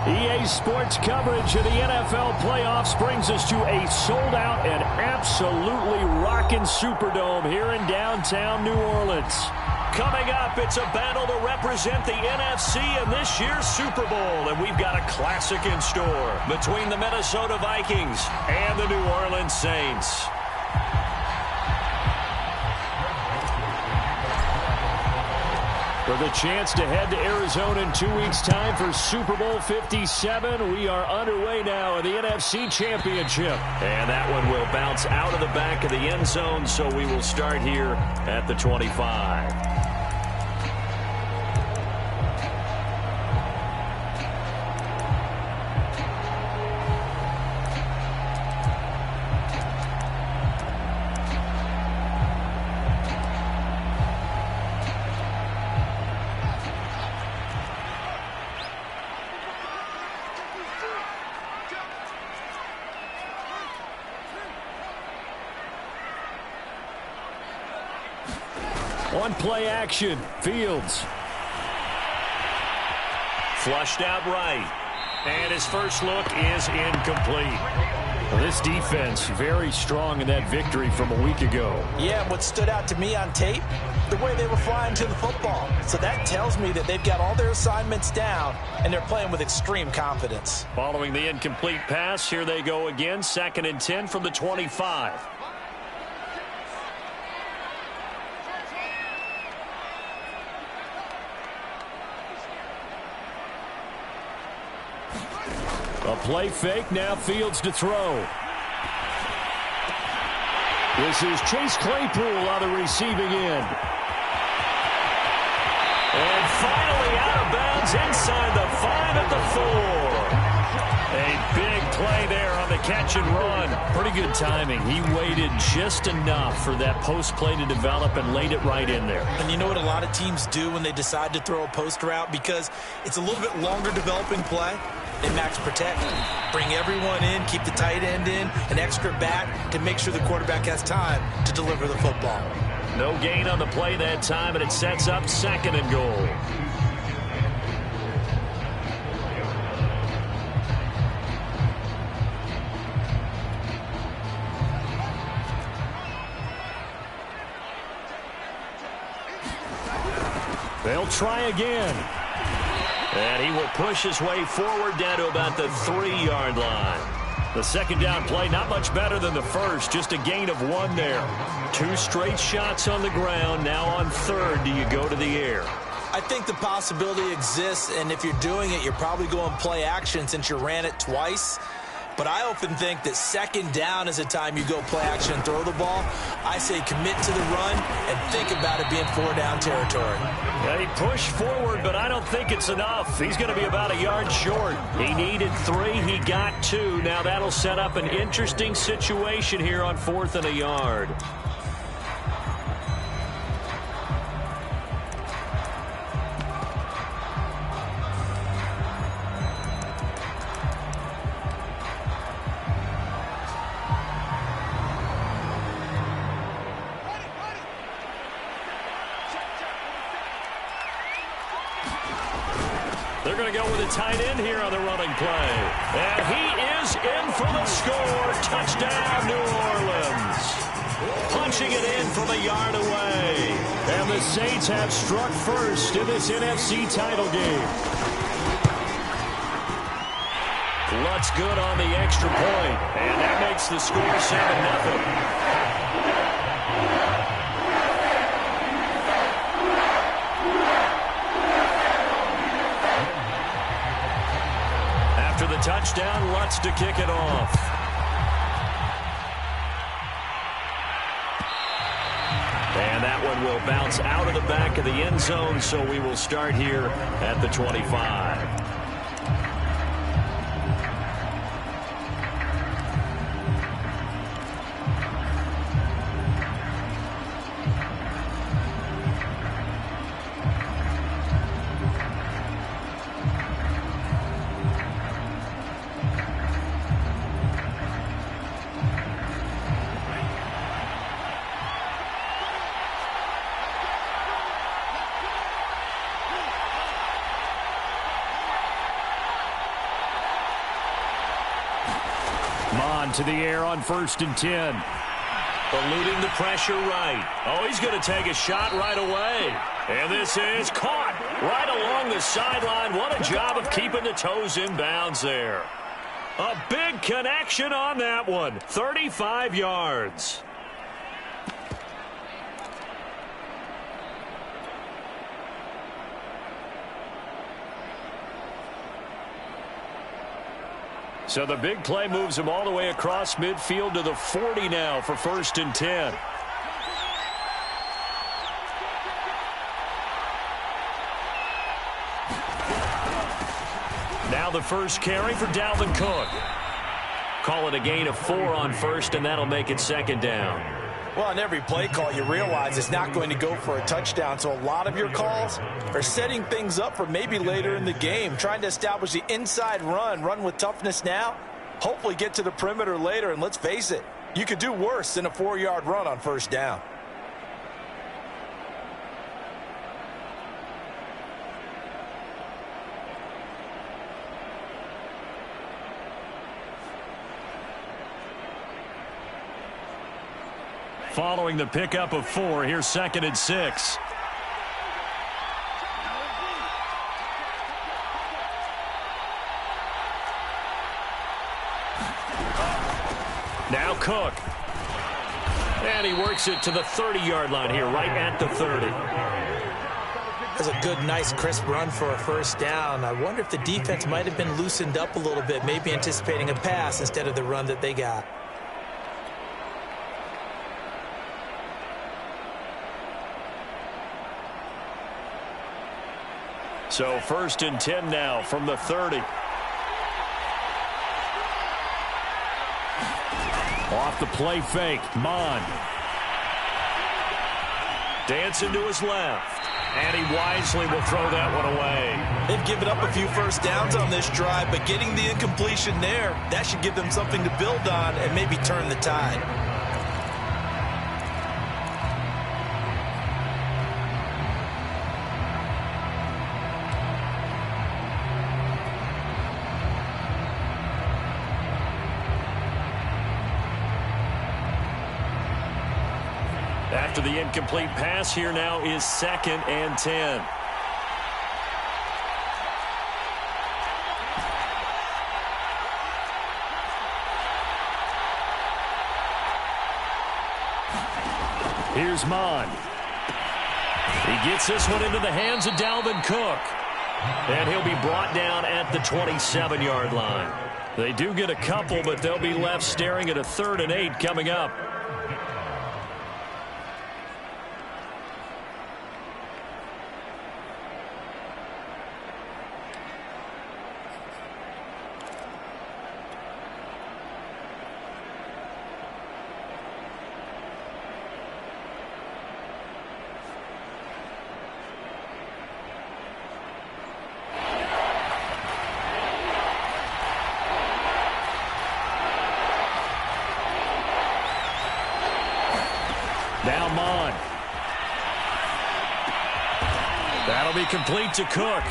EA Sports coverage of the NFL playoffs brings us to a sold-out and absolutely rocking Superdome here in downtown New Orleans. Coming up, it's a battle to represent the NFC in this year's Super Bowl, and we've got a classic in store between the Minnesota Vikings and the New Orleans Saints. For the chance to head to Arizona in 2 weeks' time for Super Bowl 57, we are underway now in the NFC Championship. And that one will bounce out of the back of the end zone, so we will start here at the 25. On play action, Fields. Flushed out right. And his first look is incomplete. Well, this defense very strong in that victory from a week ago. Yeah, what stood out to me on tape, the way they were flying to the football. So that tells me that they've got all their assignments down, and they're playing with extreme confidence. Following the incomplete pass, here they go again. 2nd and 10 from the 25. A play fake, now Fields to throw. This is Chase Claypool on the receiving end. And finally out of bounds inside the 5 at the 4. A big play there on the catch and run. Pretty good timing. He waited just enough for that post play to develop and laid it right in there. And you know what a lot of teams do when they decide to throw a post route? Because it's a little bit longer developing play. They max protect, bring everyone in, keep the tight end in, an extra back to make sure the quarterback has time to deliver the football. No gain on the play that time, and it sets up 2nd and goal. They'll try again. And he will push his way forward down to about the 3-yard line. The second down play, not much better than the first, just a gain of 1 there. 2 straight shots on the ground. Now on 3rd, do you go to the air? I think the possibility exists, and if you're doing it, you're probably going play action since you ran it twice. But I often think that 2nd down is the time you go play action and throw the ball. I say commit to the run and think about it being 4-down territory. Yeah, he pushed forward, but I don't think it's enough. He's going to be about a yard short. He needed 3. He got 2. Now that'll set up an interesting situation here on 4th and a yard. They're going to go with a tight end here on the running play. And he is in for the score. Touchdown, New Orleans. Punching it in from a yard away. And the Saints have struck first in this NFC title game. Lutz good on the extra point. And that makes the score 7-0. After the touchdown, Lutz to kick it off. And that one will bounce out of the back of the end zone, so we will start here at the 25. Mon to the air on 1st and 10. Eluding the pressure right. Oh, he's going to take a shot right away. And this is caught right along the sideline. What a job of keeping the toes in bounds there. A big connection on that one. 35 yards. So the big play moves him all the way across midfield to the 40 now for 1st and 10. Now the first carry for Dalvin Cook. Call it a gain of 4 on 1st, and that'll make it 2nd down. Well, on every play call, you realize it's not going to go for a touchdown. So a lot of your calls are setting things up for maybe later in the game, trying to establish the inside run with toughness now, hopefully get to the perimeter later. And let's face it, you could do worse than a 4-yard run on 1st down. Following the pickup of 4, here's 2nd and 6. Now Cook. And he works it to the 30-yard line here, right at the 30. That's a good, nice, crisp run for a 1st down. I wonder if the defense might have been loosened up a little bit, maybe anticipating a pass instead of the run that they got. So 1st and 10 now from the 30. Off the play fake, Mon. Dancing to his left. And he wisely will throw that one away. They've given up a few 1st downs on this drive, but getting the incompletion there, that should give them something to build on and maybe turn the tide. After the incomplete pass, here now is 2nd and 10. Here's Mon. He gets this one into the hands of Dalvin Cook. And he'll be brought down at the 27-yard line. They do get a couple, but they'll be left staring at a 3rd and 8 coming up. Now Mon. That'll be complete to Cook.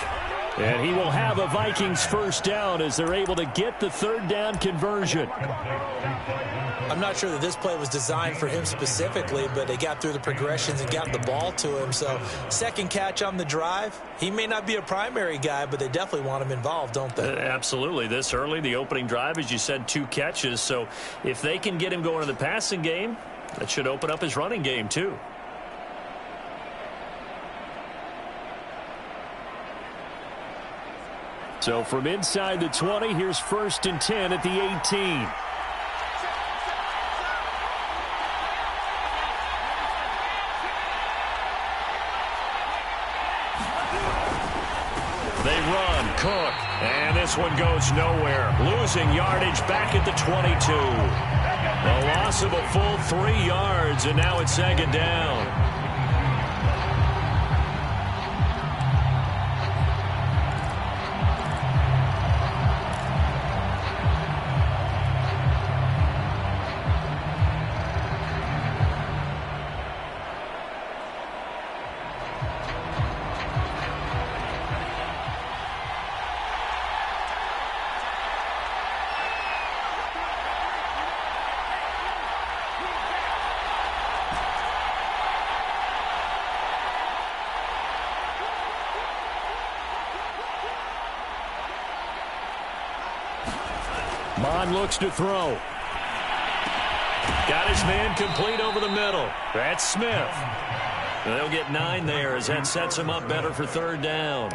And he will have a Vikings 1st down as they're able to get the 3rd down conversion. I'm not sure that this play was designed for him specifically, but they got through the progressions and got the ball to him. So 2nd catch on the drive. He may not be a primary guy, but they definitely want him involved, don't they? Absolutely. This early, the opening drive, as you said, 2 catches. So if they can get him going in the passing game, that should open up his running game, too. So from inside the 20, here's 1st and 10 at the 18. They run, Cook, and this one goes nowhere. Losing yardage back at the 22. A loss of a full 3 yards, and now it's 2nd down. Mon looks to throw. Got his man complete over the middle. That's Smith. They'll get 9 there as that sets him up better for third down.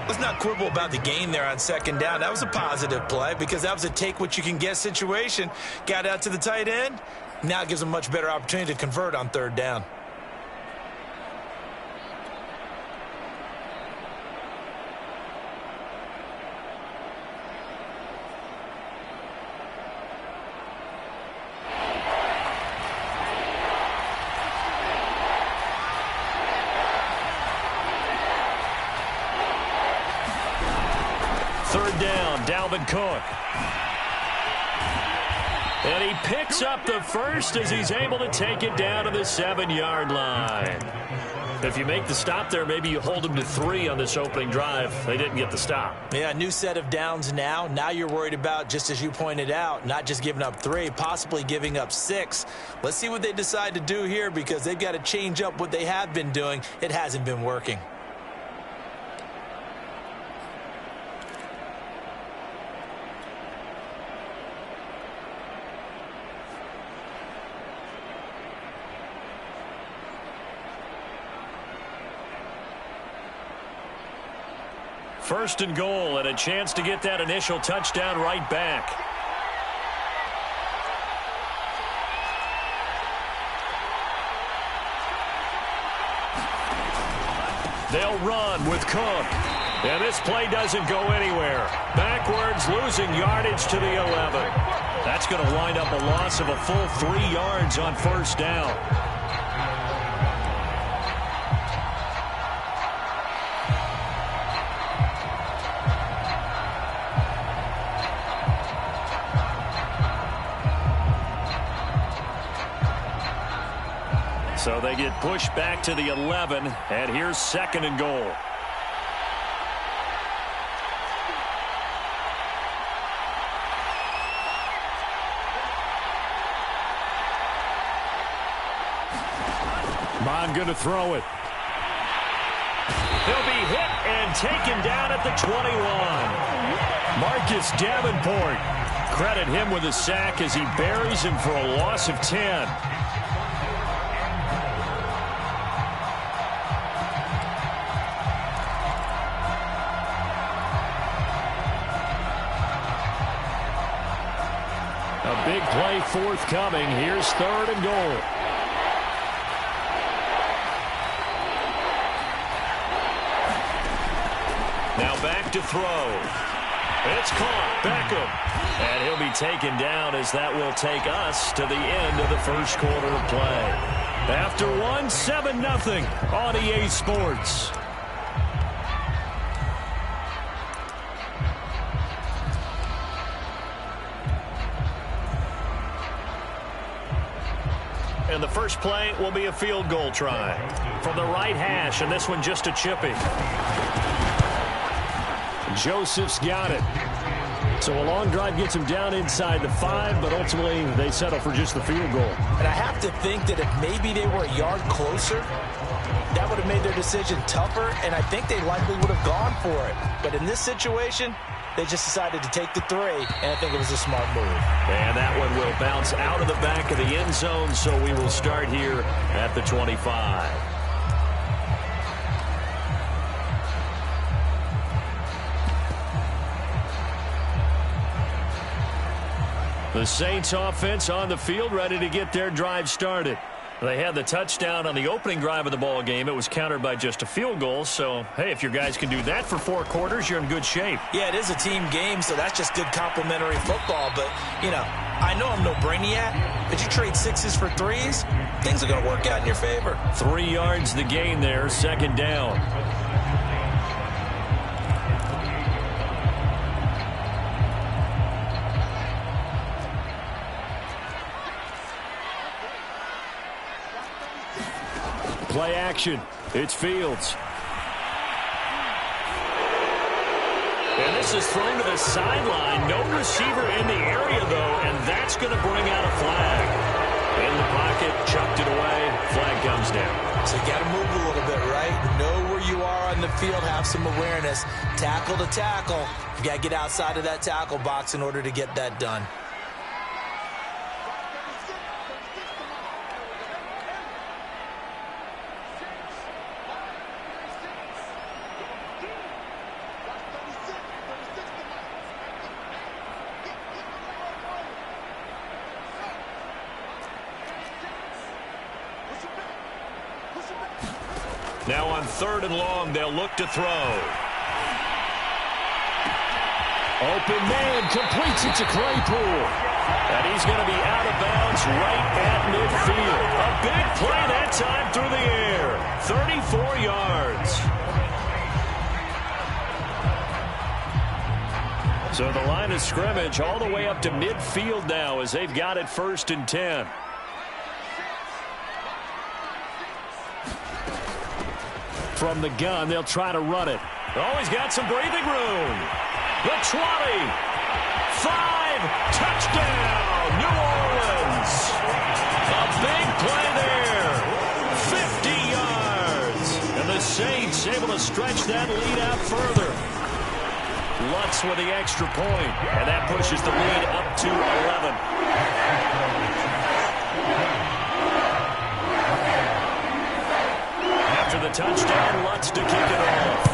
Let's not quibble about the gain there on second down. That was a positive play because that was a take-what-you-can-get situation. Got out to the tight end. Now it gives them a much better opportunity to convert on third down. Third down, Dalvin Cook. And he picks up the first as he's able to take it down to the 7-yard line. If you make the stop there, maybe you hold them to 3 on this opening drive. They didn't get the stop. Yeah, new set of downs now. Now you're worried about, just as you pointed out, not just giving up 3, possibly giving up 6. Let's see what they decide to do here because they've got to change up what they have been doing. It hasn't been working. First and goal, and a chance to get that initial touchdown right back. They'll run with Cook. And this play doesn't go anywhere. Backwards, losing yardage to the 11. That's going to wind up a loss of a full 3 yards on first down. So they get pushed back to the 11, and here's second and goal. Mon going to throw it. He'll be hit and taken down at the 21. Marcus Davenport. Credit him with a sack as he buries him for a loss of 10. A big play forthcoming. Here's third and goal. Now back to throw. It's caught. Beckham. And he'll be taken down as that will take us to the end of the first quarter of play. After 7-0 on EA Sports. And the first play will be a field goal try from the right hash, and this one just a chippy. Joseph's got it. So a long drive gets him down inside the 5, but ultimately they settle for just the field goal. And I have to think that if maybe they were a yard closer, that would have made their decision tougher, and I think they likely would have gone for it. But in this situation, they just decided to take the 3, and I think it was a smart move. And that one will bounce out of the back of the end zone, so we will start here at the 25. The Saints offense on the field, ready to get their drive started. They had the touchdown on the opening drive of the ball game. It was countered by just a field goal. So, hey, if your guys can do that for 4 quarters, you're in good shape. Yeah, it is a team game, so that's just good complimentary football. But, you know, I know I'm no brainiac, but you trade 6s for 3s, things are going to work out in your favor. 3 yards the gain there, second down. Play action. It's Fields. And this is thrown to the sideline. No receiver in the area, though, and that's going to bring out a flag. In the pocket, Chuck knocked it away. Flag comes down. So you got to move a little bit, right? Know where you are on the field. Have some awareness. Tackle to tackle. You got to get outside of that tackle box in order to get that done. Now on 3rd and long, they'll look to throw. Open man, completes it to Claypool. And he's going to be out of bounds right at midfield. A big play that time through the air. 34 yards. So the line of scrimmage all the way up to midfield now as they've got it 1st and 10. From the gun, they'll try to run it. Oh, he's got some breathing room. The 20. 5. Touchdown, New Orleans. A big play there. 50 yards. And the Saints able to stretch that lead out further. Lutz with the extra point. And that pushes the lead up to 11. After the touchdown, Lutz to kick it off.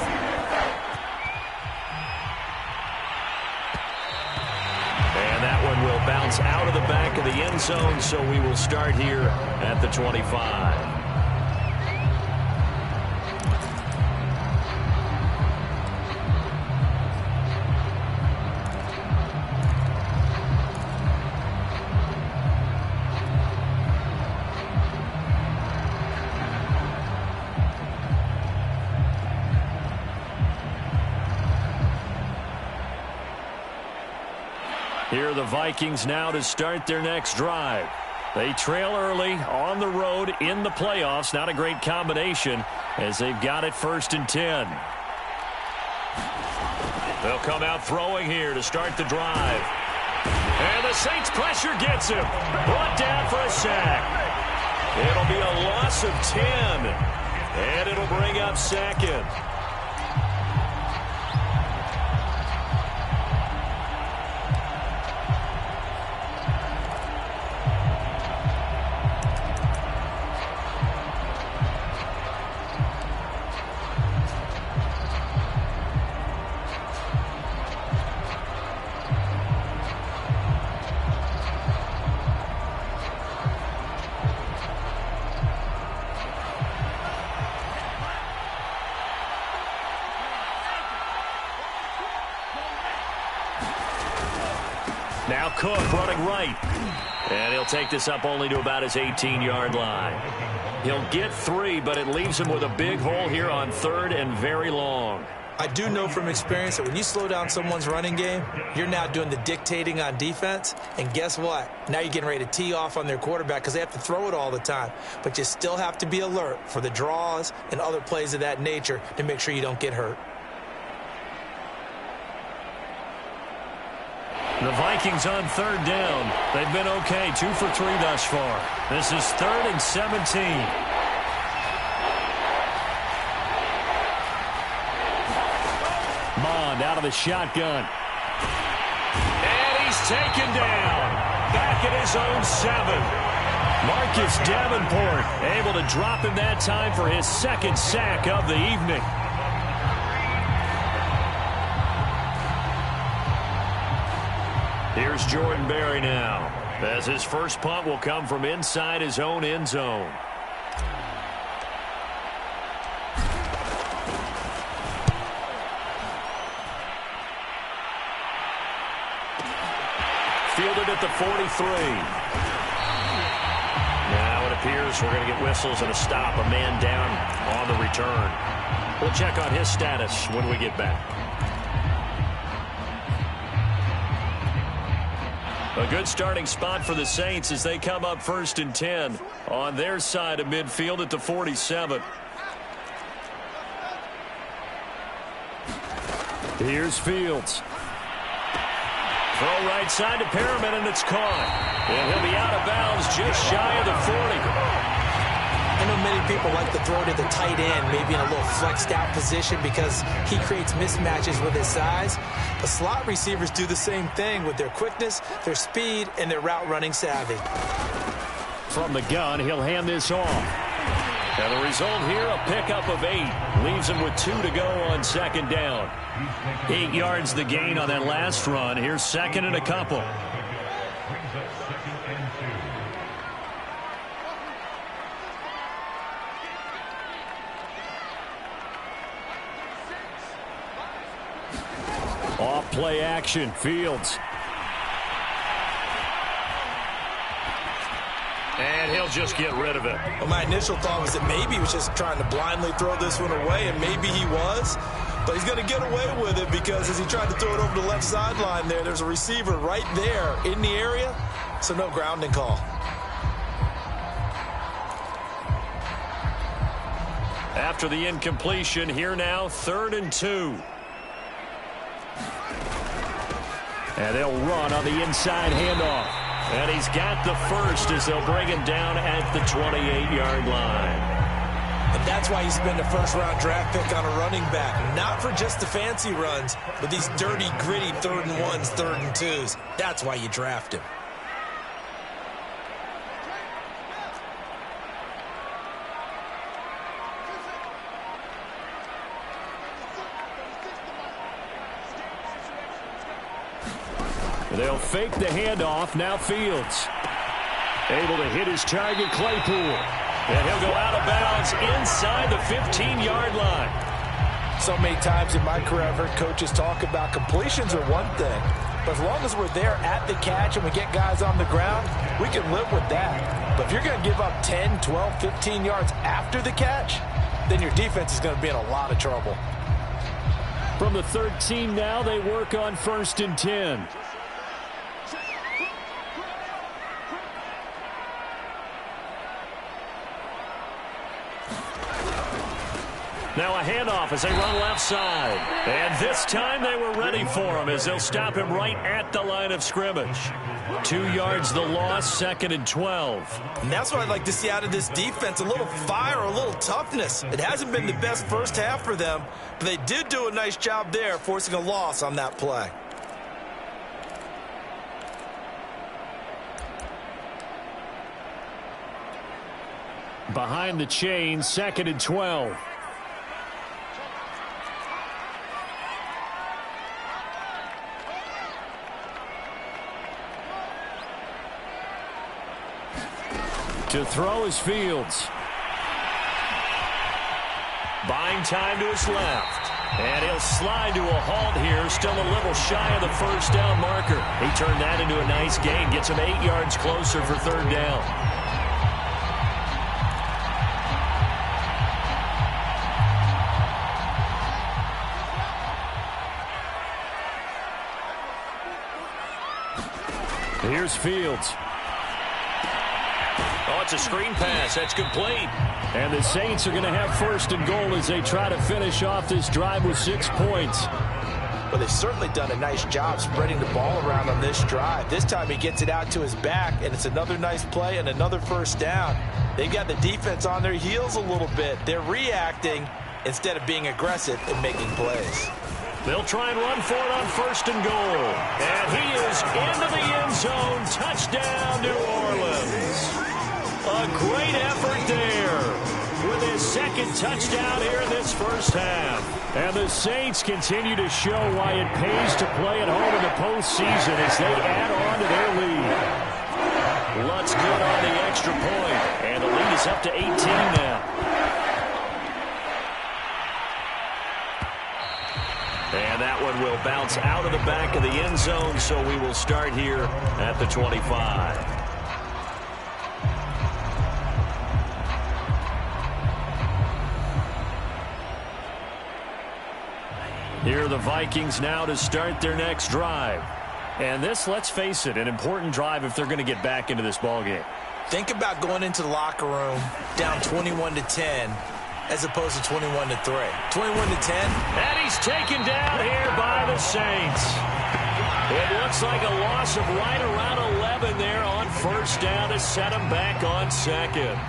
And that one will bounce out of the back of the end zone, so we will start here at the 25. Here are the Vikings now to start their next drive. They trail early on the road in the playoffs. Not a great combination as they've got it 1st and 10. They'll come out throwing here to start the drive. And the Saints pressure gets him. Brought down for a sack. It'll be a loss of 10. And it'll bring up 2nd. Now Cook running right. And he'll take this up only to about his 18-yard line. He'll get 3, but it leaves him with a big hole here on 3rd and very long. I do know from experience that when you slow down someone's running game, you're now doing the dictating on defense. And guess what? Now you're getting ready to tee off on their quarterback because they have to throw it all the time. But you still have to be alert for the draws and other plays of that nature to make sure you don't get hurt. The Vikings on 3rd down. They've been okay, 2 for 3 thus far. This is 3rd and 17. Mond out of the shotgun. And he's taken down. Back at his own 7. Marcus Davenport able to drop him that time for his 2nd sack of the evening. Here's Jordan Berry now, as his first punt will come from inside his own end zone. Fielded at the 43. Now it appears we're going to get whistles and a stop, a man down on the return. We'll check on his status when we get back. A good starting spot for the Saints as they come up 1st and 10 on their side of midfield at the 47. Here's Fields. Throw right side to Perriman, and it's caught. And he'll be out of bounds just shy of the 40. I know many people like to throw to the tight end, maybe in a little flexed out position because he creates mismatches with his size. But slot receivers do the same thing with their quickness, their speed, and their route running savvy. From the gun, he'll hand this off. And the result here, a pickup of 8. Leaves him with 2 to go on second down. 8 yards the gain on that last run. Here's second and a couple. Off play action, Fields. And he'll just get rid of it. Well, my initial thought was that maybe he was just trying to blindly throw this one away, and maybe he was. But he's going to get away with it because as he tried to throw it over the left sideline there's a receiver right there in the area, so no grounding call. After the incompletion, here now, 3rd and 2. And they'll run on the inside handoff. And he's got the first as they'll bring him down at the 28-yard line. And that's why you spend a first-round draft pick on a running back. Not for just the fancy runs, but these dirty, gritty 3rd and 1s, 3rd and 2s. That's why you draft him. They'll fake the handoff. Now Fields. Able to hit his target, Claypool. And he'll go out of bounds inside the 15-yard line. So many times in my career, I've heard coaches talk about completions are one thing. But as long as we're there at the catch and we get guys on the ground, we can live with that. But if you're going to give up 10, 12, 15 yards after the catch, then your defense is going to be in a lot of trouble. From the 13 now, they work on 1st and 10. Now a handoff as they run left side. And this time they were ready for him as they'll stop him right at the line of scrimmage. 2 yards the loss, 2nd and 12. And that's what I'd like to see out of this defense, a little fire, a little toughness. It hasn't been the best first half for them, but they did do a nice job there forcing a loss on that play. Behind the chain, 2nd and 12. To throw is Fields. Buying time to his left. And he'll slide to a halt here. Still a little shy of the first down marker. He turned that into a nice gain. Gets him 8 yards closer for 3rd down. Here's Fields. Oh, it's a screen pass. That's complete. And the Saints are going to have 1st and goal as they try to finish off this drive with 6 points. Well, they've certainly done a nice job spreading the ball around on this drive. This time he gets it out to his back, and it's another nice play and another 1st down. They've got the defense on their heels a little bit. They're reacting instead of being aggressive and making plays. They'll try and run for it on 1st and goal. And he is into the end zone. Touchdown, New Orleans. A great effort there with his 2nd touchdown here in this first half. And the Saints continue to show why it pays to play at home in the postseason as they add on to their lead. Lutz good on the extra point, and the lead is up to 18 now. And that one will bounce out of the back of the end zone, so we will start here at the 25. Here are the Vikings now to start their next drive. And this, let's face it, an important drive if they're going to get back into this ballgame. Think about going into the locker room down 21-10 as opposed to 21-3. 21-10. And he's taken down here by the Saints. It looks like a loss of right around 11 there on 1st down to set him back on 2nd.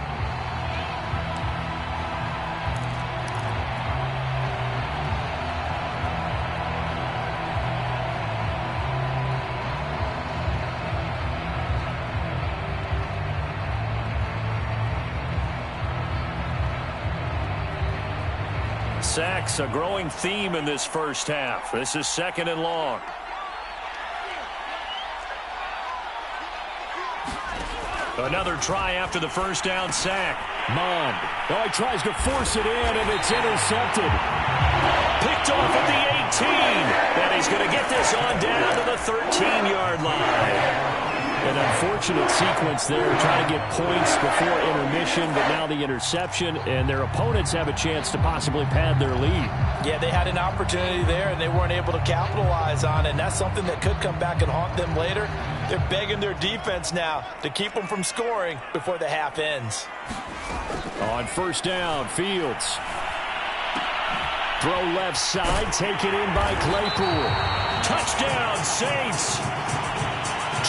Sacks, a growing theme in this first half. This is 2nd and long. Another try after the first down sack. Mond. Oh, he tries to force it in, and it's intercepted. Picked off at the 18. And he's going to get this on down to the 13-yard line. An unfortunate sequence there, trying to get points before intermission, but now the interception, and their opponents have a chance to possibly pad their lead. Yeah, they had an opportunity there, and they weren't able to capitalize on it, and that's something that could come back and haunt them later. They're begging their defense now to keep them from scoring before the half ends. On first down, Fields. Throw left side, taken in by Claypool. Touchdown, Saints.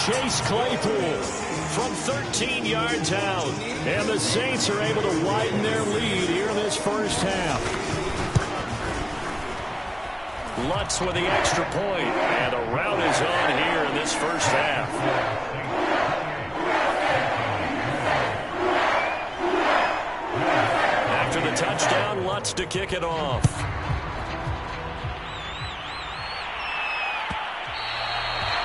Chase Claypool from 13 yards out. And the Saints are able to widen their lead here in this first half. Lutz with the extra point. And the rout is on here in this first half. After the touchdown, Lutz to kick it off.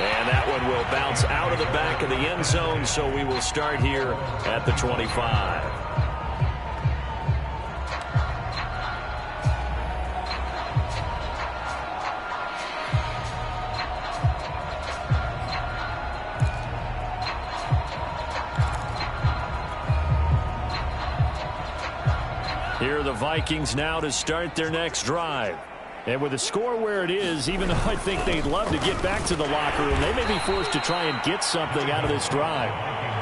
And that one will bounce out of the back of the end zone, so we will start here at the 25. Here are the Vikings now to start their next drive. And with the score where it is, even though I think they'd love to get back to the locker room, they may be forced to try and get something out of this drive.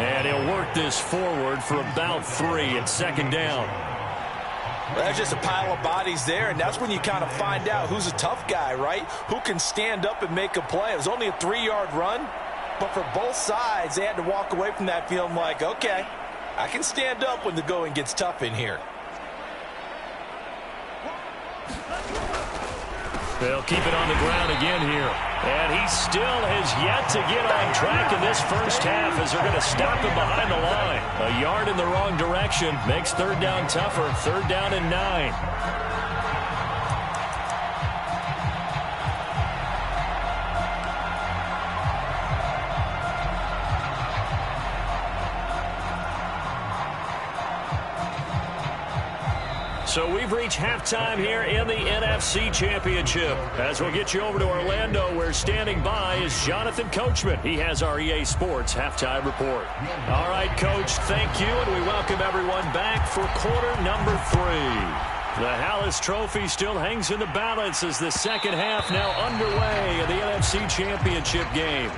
And he'll work this forward for about 3. It's 2nd down. Well, there's just a pile of bodies there, and that's when you kind of find out who's a tough guy, right? Who can stand up and make a play. It was only a 3-yard run, but for both sides, they had to walk away from that feeling like, okay, I can stand up when the going gets tough in here. They'll keep it on the ground again here. And he still has yet to get on track in this first half as they're going to stop him behind the line. A yard in the wrong direction makes 3rd down tougher. 3rd down and 9. So we've reached halftime here in the NFC Championship. As we'll get you over to Orlando, where standing by is Jonathan Coachman. He has our EA Sports halftime report. All right, Coach, thank you, and we welcome everyone back for quarter number 3. The Hallis Trophy still hangs in the balance as the second half now underway in the NFC Championship game.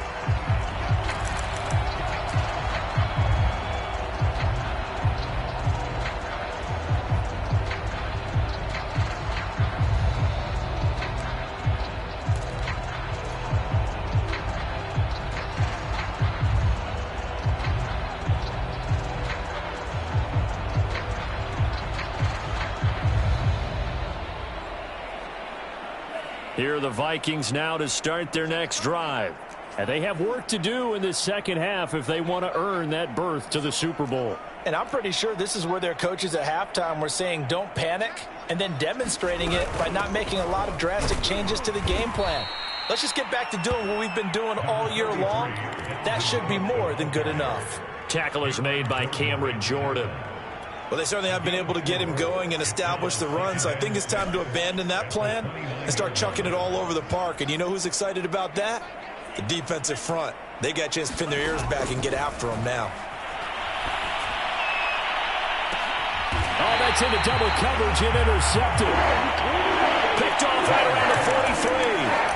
Here are the Vikings now to start their next drive. And they have work to do in the second half if they want to earn that berth to the Super Bowl. And I'm pretty sure this is where their coaches at halftime were saying don't panic, and then demonstrating it by not making a lot of drastic changes to the game plan. Let's just get back to doing what we've been doing all year long. That should be more than good enough. Tackle is made by Cameron Jordan. Well, they certainly have been able to get him going and establish the run, so I think it's time to abandon that plan and start chucking it all over the park. And you know who's excited about that? The defensive front. They got a chance to pin their ears back and get after him now. Oh, that's into double coverage and intercepted. Picked off right around the 43.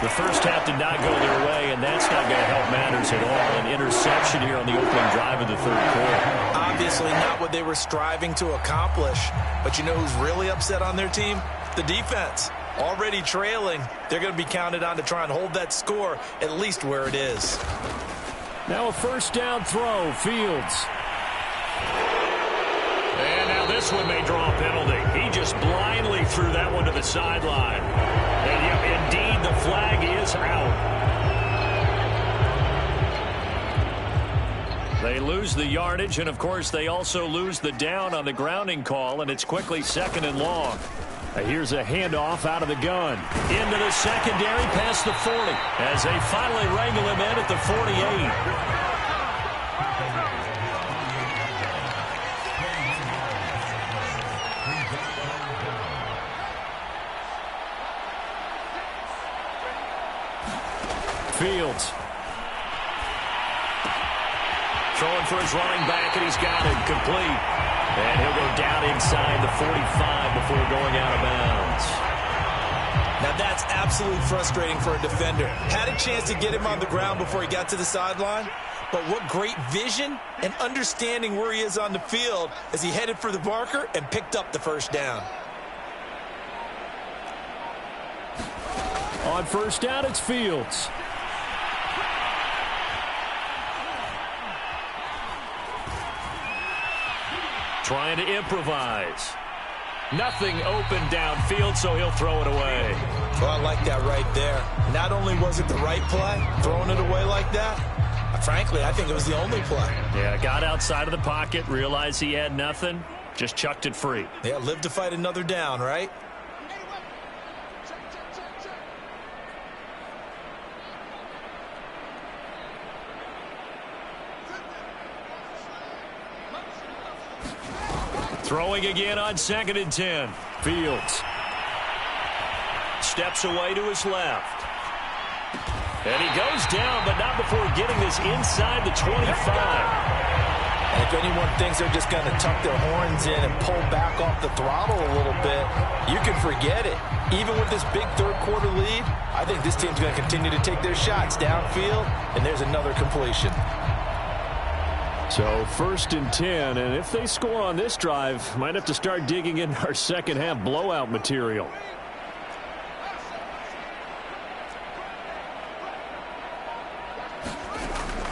The first half did not go their way, and that's not going to help matters at all. An interception here on the opening drive of the 3rd quarter. Obviously not what they were striving to accomplish. But you know who's really upset on their team? The defense. Already trailing. They're going to be counted on to try and hold that score at least where it is. Now a first down throw. Fields. And now this one may draw a penalty. He just blindly threw that one to the sideline. And yep, indeed, the flag is out. They lose the yardage, and of course they also lose the down on the grounding call, and it's quickly 2nd and long. Here's a handoff out of the gun. Into the secondary past the 40 as they finally wrangle him in at the 48. Fields. Throwing for his running back, and he's got it complete. And he'll go down inside the 45 before going out of bounds. Now that's absolutely frustrating for a defender. Had a chance to get him on the ground before he got to the sideline, but what great vision and understanding where he is on the field as he headed for the marker and picked up the first down. On first down, it's Fields. Trying to improvise. Nothing open downfield, so he'll throw it away. Well, I like that right there. Not only was it the right play, throwing it away like that, frankly, I think it was the only play. Yeah, got outside of the pocket, realized he had nothing, just chucked it free. Yeah, live to fight another down, right? Throwing again on 2nd and 10. Fields. Steps away to his left. And he goes down, but not before getting this inside the 25. And if anyone thinks they're just going to tuck their horns in and pull back off the throttle a little bit, you can forget it. Even with this big third-quarter lead, I think this team's going to continue to take their shots downfield, and there's another completion. So 1st and 10, and if they score on this drive, might have to start digging in our second half blowout material.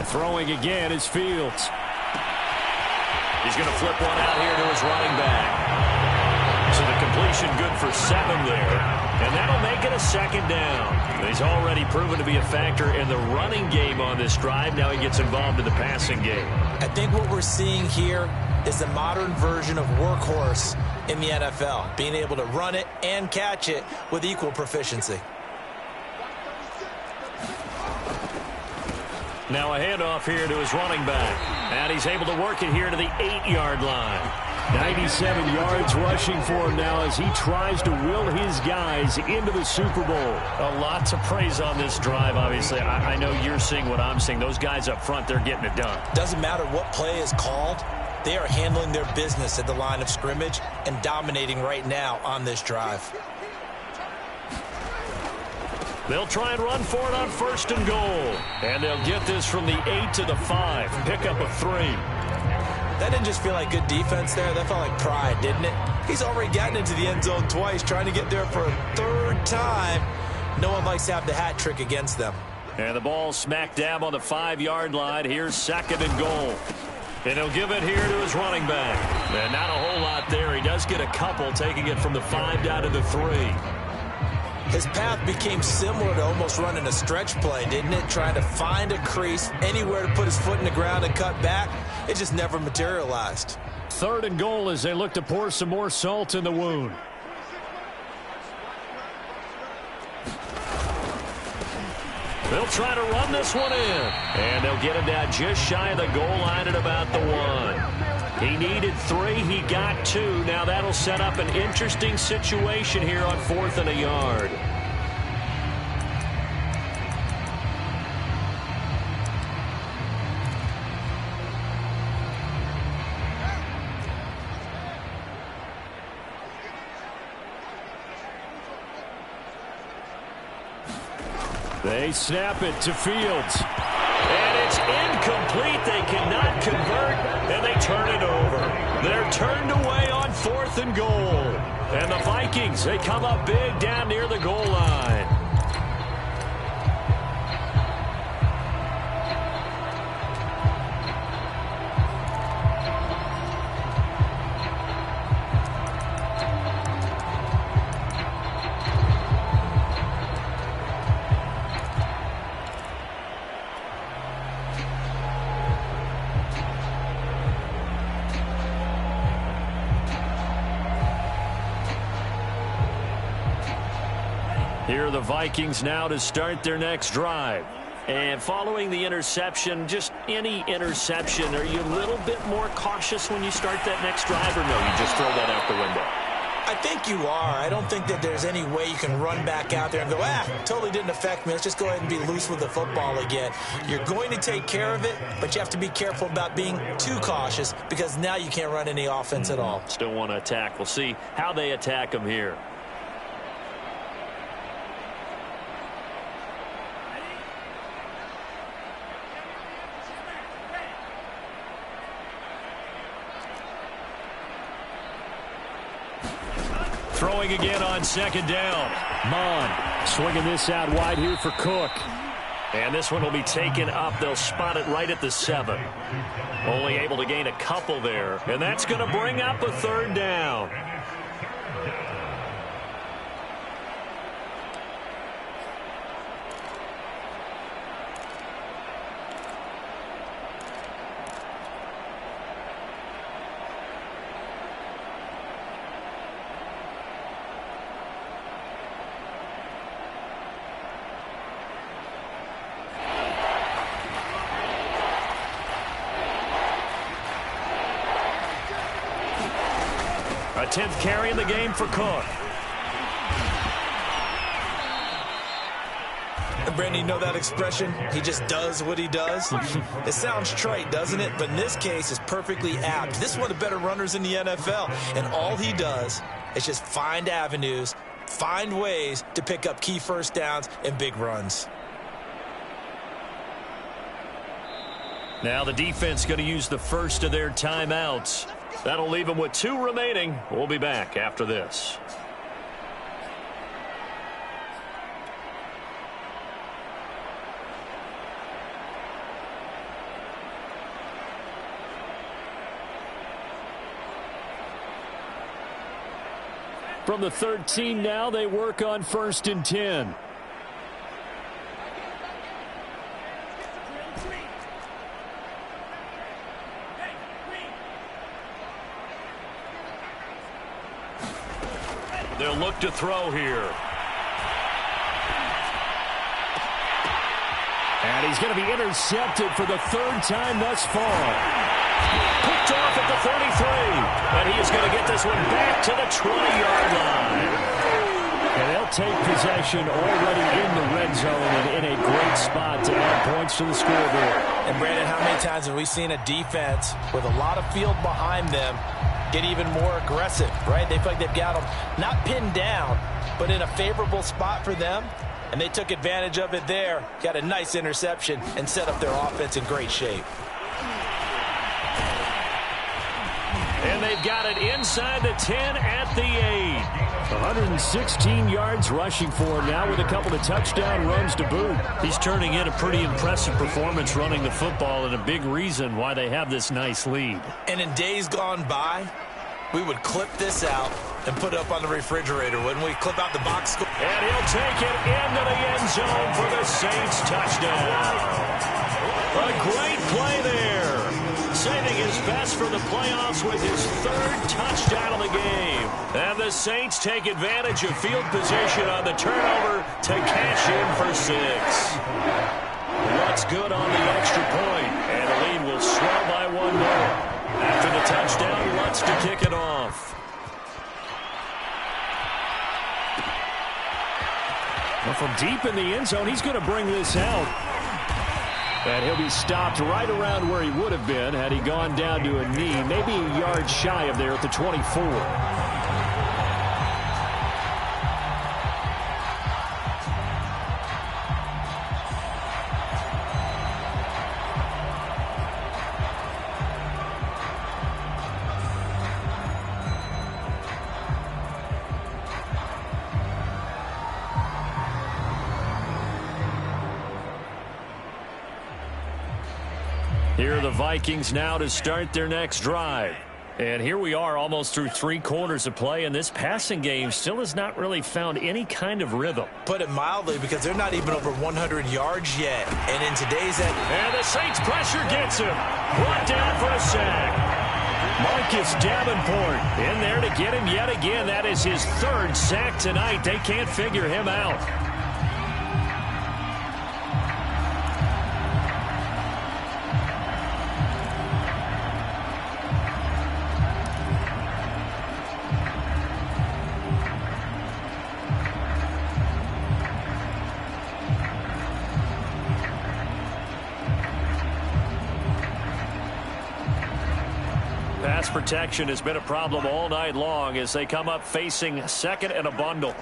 Throwing again is Fields. He's going to flip one out here to his running back. So the completion good for 7 there. And that'll make it a 2nd down. He's already proven to be a factor in the running game on this drive. Now he gets involved in the passing game. I think what we're seeing here is the modern version of workhorse in the NFL. Being able to run it and catch it with equal proficiency. Now a handoff here to his running back. And he's able to work it here to the 8-yard line. 97 yards rushing for him now as he tries to will his guys into the Super Bowl. A lot to praise on this drive, obviously. I know you're seeing what I'm seeing. Those guys up front, they're getting it done. Doesn't matter what play is called. They are handling their business at the line of scrimmage and dominating right now on this drive. They'll try and run for it on 1st and goal. And they'll get this from the 8 to the 5. Pick up a 3. That didn't just feel like good defense there. That felt like pride, didn't it? He's already gotten into the end zone twice, trying to get there for a 3rd time. No one likes to have the hat trick against them. And the ball smack dab on the 5-yard line. Here's 2nd and goal. And he'll give it here to his running back. And not a whole lot there. He does get a couple, taking it from the 5 down to the 3. His path became similar to almost running a stretch play, didn't it? Trying to find a crease, anywhere to put his foot in the ground and cut back. It just never materialized. 3rd and goal as they look to pour some more salt in the wound. They'll try to run this one in. And they'll get him down just shy of the goal line at about the 1. He needed 3. He got 2. Now that'll set up an interesting situation here on 4th and a yard. They snap it to Fields. And it's incomplete. They cannot convert, and they turn it over. They're turned away on 4th and goal. And the Vikings, they come up big down near the goal line. Here are the Vikings now to start their next drive. And following the interception, just any interception, are you a little bit more cautious when you start that next drive, or no, you just throw that out the window? I think you are. I don't think that there's any way you can run back out there and go, totally didn't affect me. Let's just go ahead and be loose with the football again. You're going to take care of it, but you have to be careful about being too cautious because now you can't run any offense at all. Still want to attack. We'll see how they attack them here. Throwing again on second down. Mon swinging this out wide here for Cook. And this one will be taken up. They'll spot it right at the 7. Only able to gain a couple there. And that's going to bring up a third down. A 10th carry in the game for Cook. Brandon, you know that expression? He just does what he does. It sounds trite, doesn't it? But in this case, it's perfectly apt. This is one of the better runners in the NFL. And all he does is just find avenues, find ways to pick up key first downs and big runs. Now the defense going to use the first of their timeouts. That'll leave them with 2 remaining. We'll be back after this. From the 13 now, they work on 1st and 10. They'll look to throw here. And he's going to be intercepted for the 3rd time thus far. Picked off at the 33. And he is going to get this one back to the 20-yard line. And they'll take possession already in the red zone and in a great spot to add points to the scoreboard. And Brandon, how many times have we seen a defense with a lot of field behind them get even more aggressive, right? They feel like they've got them not pinned down, but in a favorable spot for them, and they took advantage of it there, got a nice interception, and set up their offense in great shape. And they've got it inside the 10 at the 8. 116 yards rushing for him now with a couple of touchdown runs to boot. He's turning in a pretty impressive performance running the football, and a big reason why they have this nice lead. And in days gone by, we would clip this out and put it up on the refrigerator, wouldn't we? Clip out the box score. And he'll take it into the end zone for the Saints touchdown. A great play there. Saving his best for the playoffs with his 3rd touchdown of the game. And the Saints take advantage of field position on the turnover to cash in for 6. What's good on the extra point, and the lead will swell by 1 more. After the touchdown, Lutz to kick it off. Well, from deep in the end zone, he's going to bring this out. And he'll be stopped right around where he would have been had he gone down to a knee, maybe a yard shy of there at the 24. Here are the Vikings now to start their next drive. And here we are almost through 3 quarters of play, and this passing game still has not really found any kind of rhythm. Put it mildly, because they're not even over 100 yards yet. And in today's end, and the Saints pressure gets him. Brought down for a sack. Marcus Davenport in there to get him yet again. That is his 3rd sack tonight. They can't figure him out. Pass protection has been a problem all night long as they come up facing second and a bundle.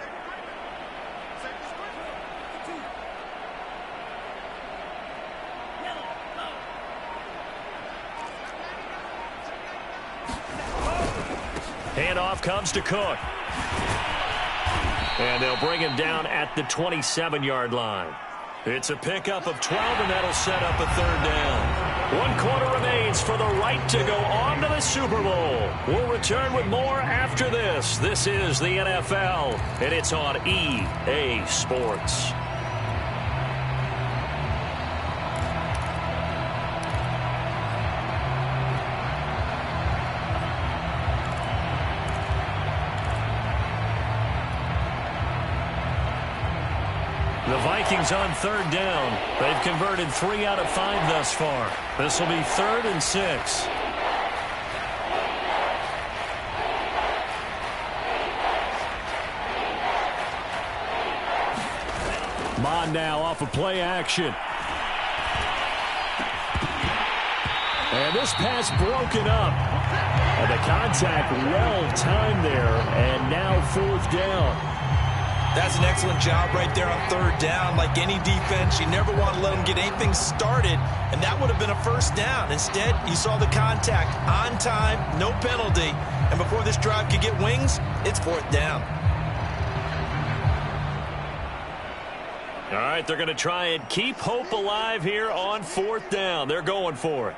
Handoff comes to Cook. And they'll bring him down at the 27-yard line. It's a pickup of 12, and that'll set up a third down. 1 quarter remains for the right to go on to the Super Bowl. We'll return with more after this. This is the NFL, and it's on EA Sports. The Vikings on third down. They've converted 3 out of 5 thus far. This will be 3rd and 6. Mon now off of play action. And this pass broken up. And the contact well timed there. And now 4th down. That's an excellent job right there on third down. Like any defense, you never want to let them get anything started, and that would have been a first down. Instead, you saw the contact on time, no penalty, and before this drive could get wings, it's 4th down. All right, they're going to try and keep hope alive here on 4th down. They're going for it.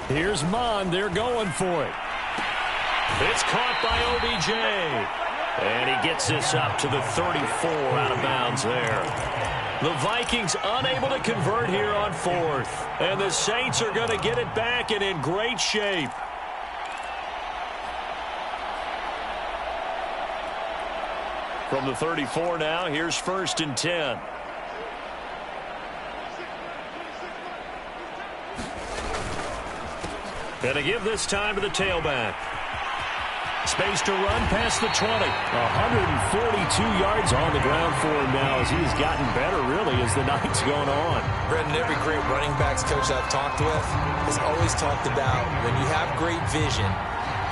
Here's Mon. They're going for it. It's caught by OBJ. And he gets this up to the 34 out of bounds there. The Vikings unable to convert here on 4th. And the Saints are going to get it back and in great shape. From the 34 now, here's 1st and 10. And to give this time to the tailback. Space to run past the 20. 142 yards on the ground for him now as he's gotten better, really, as the night's going on. Brendan, every great running backs coach I've talked with has always talked about when you have great vision,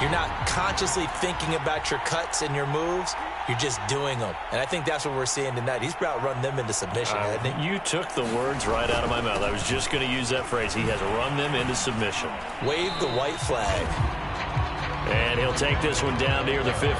you're not consciously thinking about your cuts and your moves. You're just doing them. And I think that's what we're seeing tonight. He's about run them into submission, hasn't he? You took the words right out of my mouth. I was just going to use that phrase. He has run them into submission. Wave the white flag. And he'll take this one down near the 15.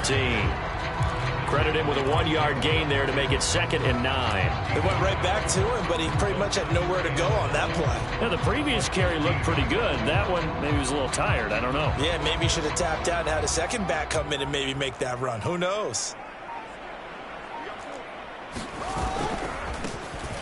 Credit him with a 1-yard gain there to make it 2nd and 9. It went right back to him, but he pretty much had nowhere to go on that play. Now, the previous carry looked pretty good. That one, maybe he was a little tired. I don't know. Yeah, maybe he should have tapped out and had a second back come in and maybe make that run. Who knows?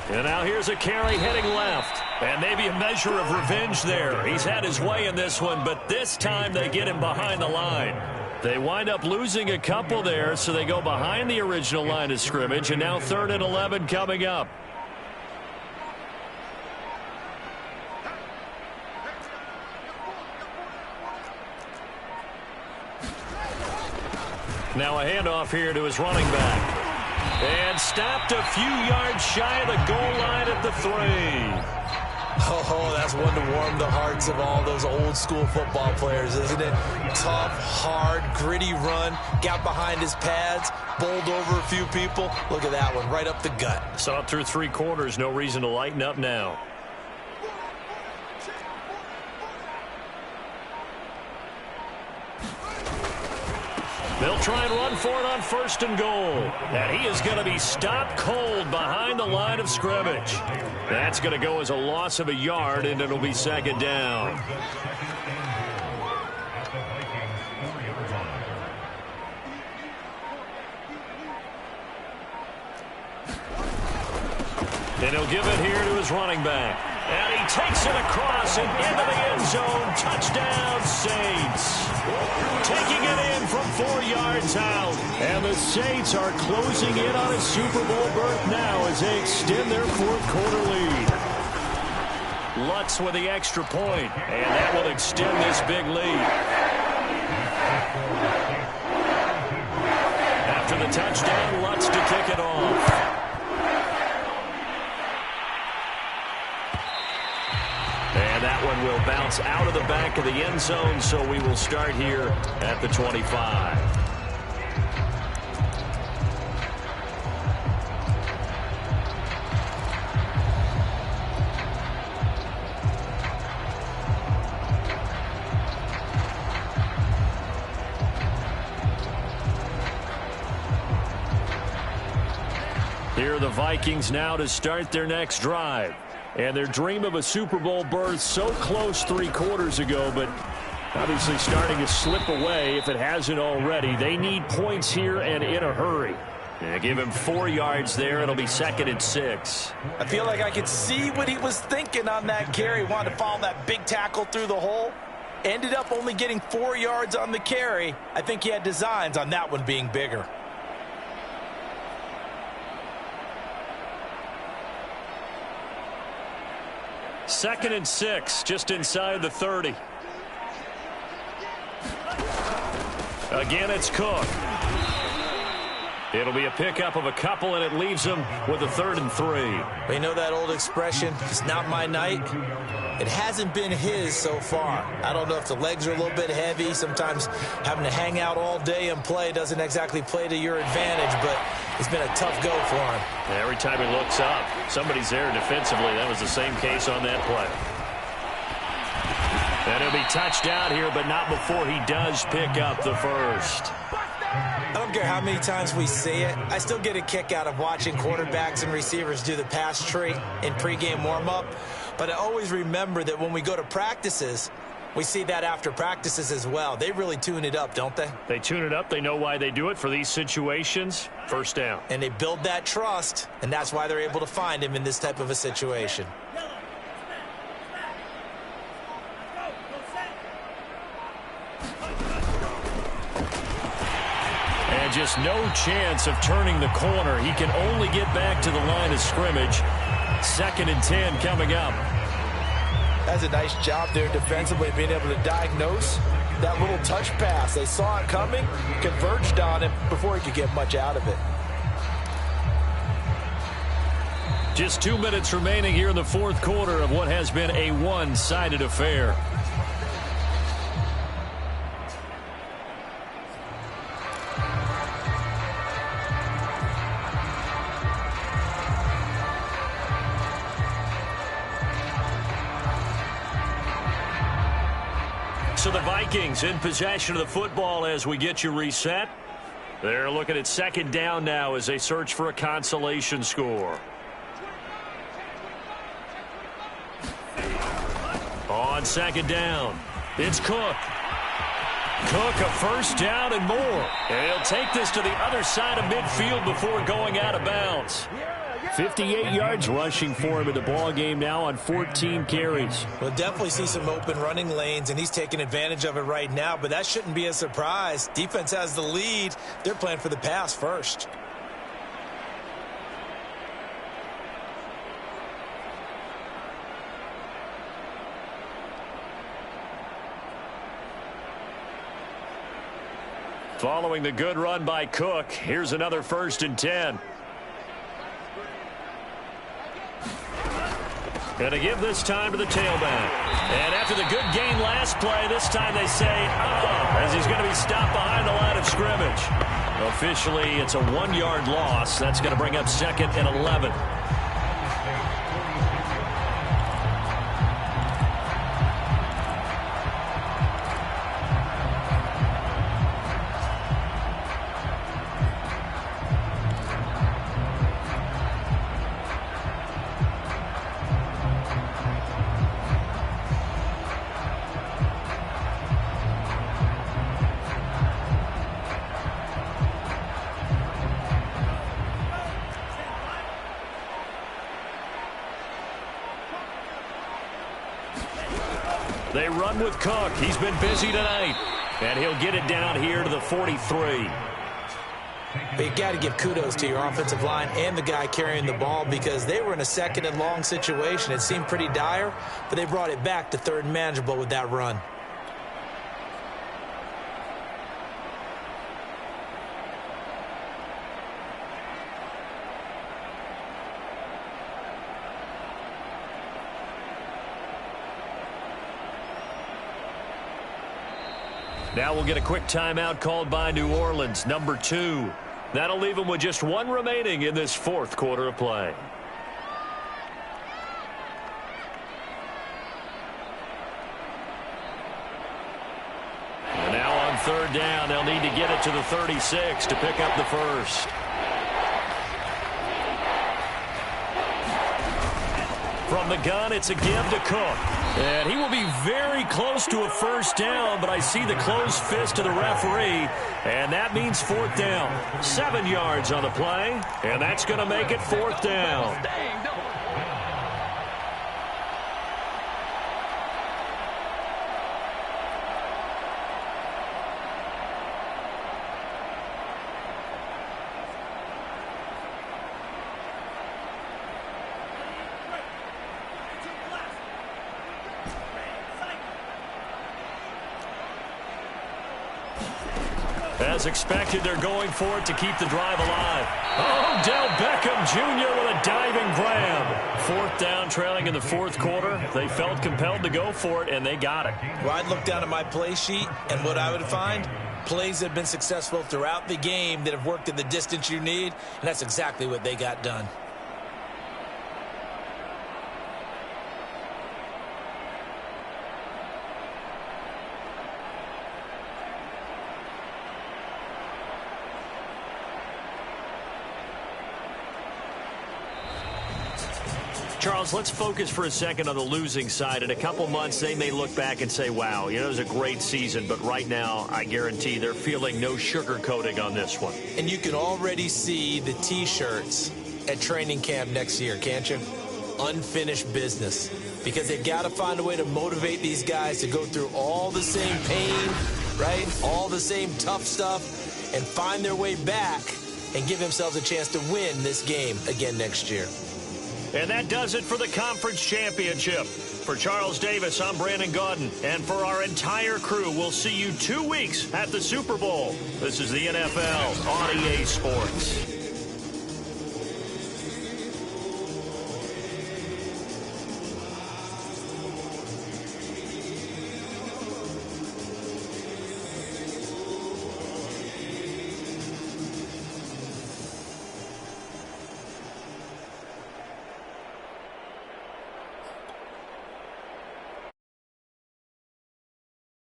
And now here's a carry heading left. And maybe a measure of revenge there. He's had his way in this one, but this time they get him behind the line. They wind up losing a couple there, so they go behind the original line of scrimmage, and now 3rd and 11 coming up. Now a handoff here to his running back. And stopped a few yards shy of the goal line at the 3. Oh, that's one to warm the hearts of all those old school football players, isn't it? Tough, hard, gritty run, got behind his pads, bowled over a few people. Look at that one, right up the gut. Saw it through 3 quarters, no reason to lighten up now. They'll try and run for it on 1st and goal. And he is going to be stopped cold behind the line of scrimmage. That's going to go as a loss of a yard, and it'll be 2nd down. And he'll give it here to his running back. And he takes it across and into the end zone. Touchdown, Saints. Taking it in from 4 yards out. And the Saints are closing in on a Super Bowl berth now as they extend their 4th quarter lead. Lutz with the extra point, and that will extend this big lead. After the touchdown, Lutz to kick it off. And that one will bounce out of the back of the end zone, so we will start here at the 25. Here are the Vikings now to start their next drive. And their dream of a Super Bowl berth so close 3 quarters ago, but obviously starting to slip away if it hasn't already. They need points here and in a hurry. And give him 4 yards there. It'll be 2nd and 6. I feel like I could see what he was thinking on that carry. Wanted to follow that big tackle through the hole. Ended up only getting 4 yards on the carry. I think he had designs on that one being bigger. Second and 6, just inside the 30. Again, it's Cook. It'll be a pickup of a couple, and it leaves him with a 3rd and 3. Well, you know that old expression, it's not my night? It hasn't been his so far. I don't know if the legs are a little bit heavy. Sometimes having to hang out all day and play doesn't exactly play to your advantage, but it's been a tough go for him. And every time he looks up, somebody's there defensively. That was the same case on that play. And he'll be touched out here, but not before he does pick up the first. I don't care how many times we see it. I still get a kick out of watching quarterbacks and receivers do the pass tree in pregame warm-up. But I always remember that when we go to practices, we see that after practices as well. They really tune it up, don't they? They tune it up. They know why they do it for these situations. First down. And they build that trust, and that's why they're able to find him in this type of a situation. And just no chance of turning the corner. He can only get back to the line of scrimmage. 2nd and 10 coming up. That's a nice job there defensively, being able to diagnose that little touch pass. They saw it coming, converged on him before he could get much out of it. Just 2 minutes remaining here in the 4th quarter of what has been a one-sided affair. So the Vikings in possession of the football as we get you reset. They're looking at 2nd down now as they search for a consolation score. On 2nd down, it's Cook. Cook, a first down and more. And he'll take this to the other side of midfield before going out of bounds. 58 yards rushing for him in the ball game now on 14 carries. We'll definitely see some open running lanes, and he's taking advantage of it right now, but that shouldn't be a surprise. Defense has the lead. They're playing for the pass first. Following the good run by Cook, here's another 1st and 10. Going to give this time to the tailback. And after the good gain last play, this time they say, as he's going to be stopped behind the line of scrimmage. Officially, it's a 1-yard loss. That's going to bring up 2nd and 11. They run with Cook. He's been busy tonight. And he'll get it down here to the 43. But you got to give kudos to your offensive line and the guy carrying the ball because they were in a second and long situation. It seemed pretty dire, but they brought it back to third and manageable with that run. Now we'll get a quick timeout called by New Orleans, number 2. That'll leave them with just 1 remaining in this 4th quarter of play. And now on 3rd down, they'll need to get it to the 36 to pick up the first. From the gun, it's a give to Cook. And he will be very close to a first down, but I see the closed fist of the referee, and that means 4th down. 7 yards on the play, and that's going to make it 4th down. As expected, they're going for it to keep the drive alive. Oh, Del Beckham Jr. with a diving grab. 4th down, trailing in the 4th quarter. They felt compelled to go for it, and they got it. Well, I'd look down at my play sheet, and what I would find, plays that have been successful throughout the game that have worked in the distance you need, and that's exactly what they got done. Charles, let's focus for a second on the losing side. In a couple months, they may look back and say, wow, it was a great season. But right now, I guarantee they're feeling no sugarcoating on this one. And you can already see the T-shirts at training camp next year, can't you? Unfinished business. Because they've got to find a way to motivate these guys to go through all the same pain, right? All the same tough stuff, and find their way back and give themselves a chance to win this game again next year. And that does it for the conference championship. For Charles Davis, I'm Brandon Gaudin. And for our entire crew, we'll see you 2 weeks at the Super Bowl. This is the NFL on EA Sports.